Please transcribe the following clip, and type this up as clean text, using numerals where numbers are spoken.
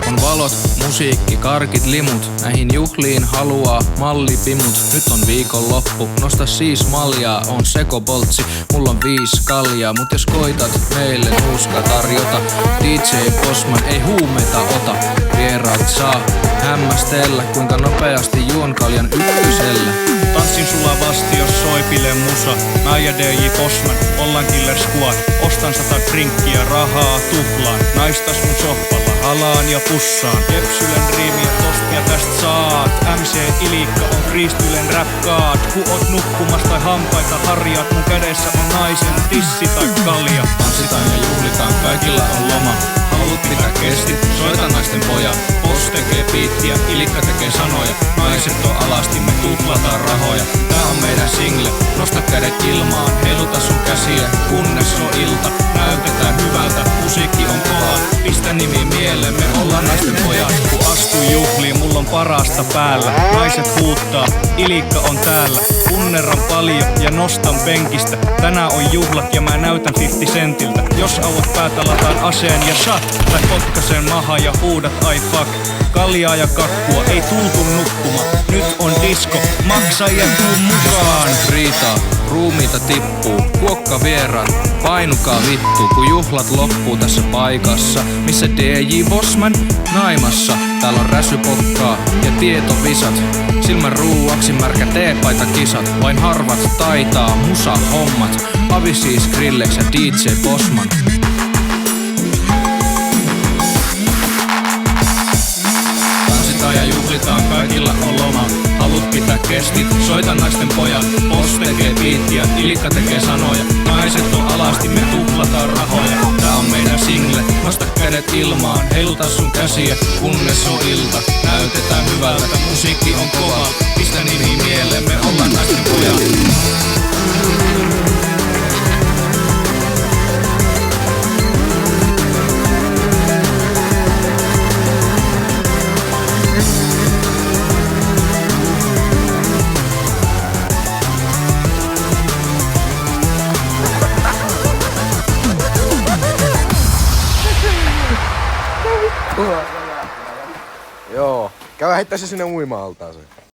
On valot, musiikki, karkit, limut. Näihin juhliin haluaa mallipimut. Nyt on viikonloppu, nosta siis maljaa. On sekopoltsi, mulla on 5 kaljaa. Mut jos koitat meille nuuska tarjota, DJ Bossman ei huumeita ota. Vieraat saa hämmästellä, kuinka nopeasti juon kaljan ykkösellä. Tanssin sulla vasti, jos soi bile musa. Mä ja DJ Bossman, ollaan Killer Squad. Ostan 100 drinkkiä, rahaa tuplaan. Naista sun sohvalla, halaan ja pussaan. Jepsylän riimiä tostia tästä saat. MC Ilikka on Kriistylen rap god. Ku oot nukkumas tai hampaita harjat, mun kädessä on naisen tissi tai kalja. Tanssitaan ja juhlitaan, kaikilla on loma. Haluut pitää kestit, soita naisten pojat. Boss tekee biittiä, Ilikka tekee sanoja. Naiset on alasti, me tuplataan rahoja. Tää on meidän single, nosta kädet ilmaan. Heiluta sun käsiä, kunnes on ilta. Näytetään hyvältä, musiikki on kova. Pistä nimi mieleen, me ollaan naisten pojat. Kun astun juhliin, mulla on parasta päällä. Naiset huuttaa, Ilikka on täällä. Punnerran paljon ja nostan penkistä. Tänään on juhlat ja mä näytän 50 centiltä. Jos avot päätä, lataan aseen ja shot. Tai potkaseen maha ja huudat ai fuck. Kaljaa ja kakkua, ei tultu nukkuma. Nyt on disco, maksa ja tuu mukaan. Riitaa, ruumiita tippuu, kuokka vieraat, painukaa vittu, kun juhlat loppuu tässä paikassa, missä DJ Bossman naimassa. Täällä on räsypokkaa ja tietovisat, silmän ruuaksi märkä teepaita kisat. Vain harvat taitaa musa hommat, Avi siis Skrillex ja DJ Bossman. Ja juhlitaan, kaikilla on loma. Haluut pitää kestit, soita naisten pojat. Boss tekee biittiä, Ilikka tekee sanoja. Naiset on alasti, me tuplataan rahoja. Tää on meidän single, nosta kädet ilmaan. Heiluta sun käsiä, kunnes on ilta. Näytetään hyvältä, musiikki on kova. Pistä nimi mieleen, me ollaan naisten pojat. Joo, käy heittää se sinne uima-altaaseen.